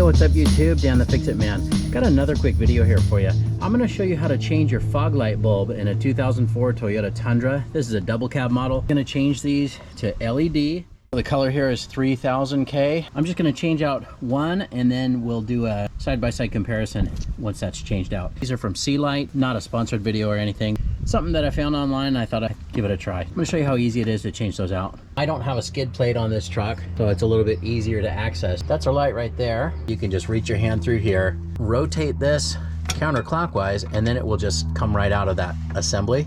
what's up YouTube? Dan the Fix-It Man. Got another quick video here for you. I'm going to show you how to change your fog light bulb in a 2004 Toyota Tundra. This is a double cab model. I'm going to change these to LED. The color here is 3000K. I'm just going to change out one and then we'll do a side-by-side comparison once that's changed out. These are from Sea-Light, not a sponsored video or anything. Something that I found online and I thought I'd give it a try. I'm going to show you how easy it is to change those out. I don't have a skid plate on this truck, so it's a little bit easier to access. That's our light right there. You can just reach your hand through here, rotate this counterclockwise, and then it will just come right out of that assembly.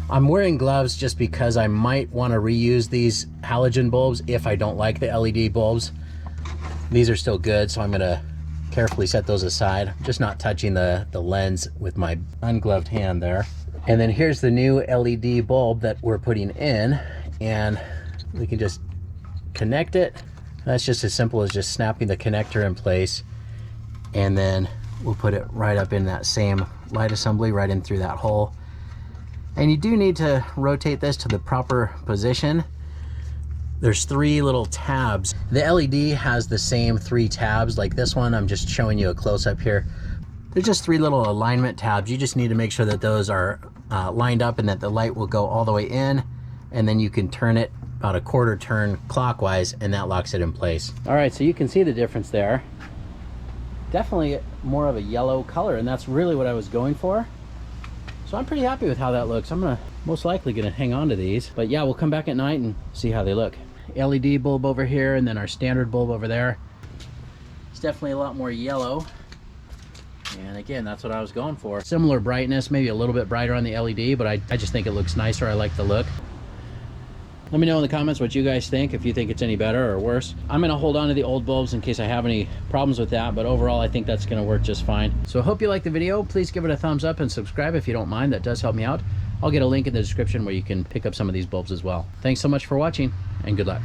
I'm wearing gloves just because I might want to reuse these halogen bulbs if I don't like the LED bulbs. These are still good, so I'm going to carefully set those aside. I'm just not touching the lens with my ungloved hand there. And then here's the new LED bulb that we're putting in, and we can just connect it. That's just as simple as just snapping the connector in place, and then we'll put it right up in that same light assembly, right in through that hole. And you do need to rotate this to the proper position. There's three little tabs. The LED has the same three tabs like this one. I'm just showing you a close-up here. There's just three little alignment tabs. You just need to make sure that those are lined up and that the light will go all the way in, and then you can turn it about a quarter turn clockwise and that locks it in place. All right, so you can see the difference there. Definitely more of a yellow color, and that's really what I was going for. So I'm pretty happy with how that looks. I'm most likely gonna hang on to these, but yeah, we'll come back at night and see how they look. LED bulb over here, and then our standard bulb over there. It's definitely a lot more yellow. And again, that's what I was going for. Similar brightness, maybe a little bit brighter on the LED, but I just think it looks nicer. I like the look. Let me know in the comments what you guys think, if you think it's any better or worse. I'm gonna hold on to the old bulbs in case I have any problems with that, but overall I think that's gonna work just fine. So I hope you liked the video. Please give it a thumbs up and subscribe if you don't mind. That does help me out. I'll get a link in the description where you can pick up some of these bulbs as well. Thanks so much for watching, and good luck.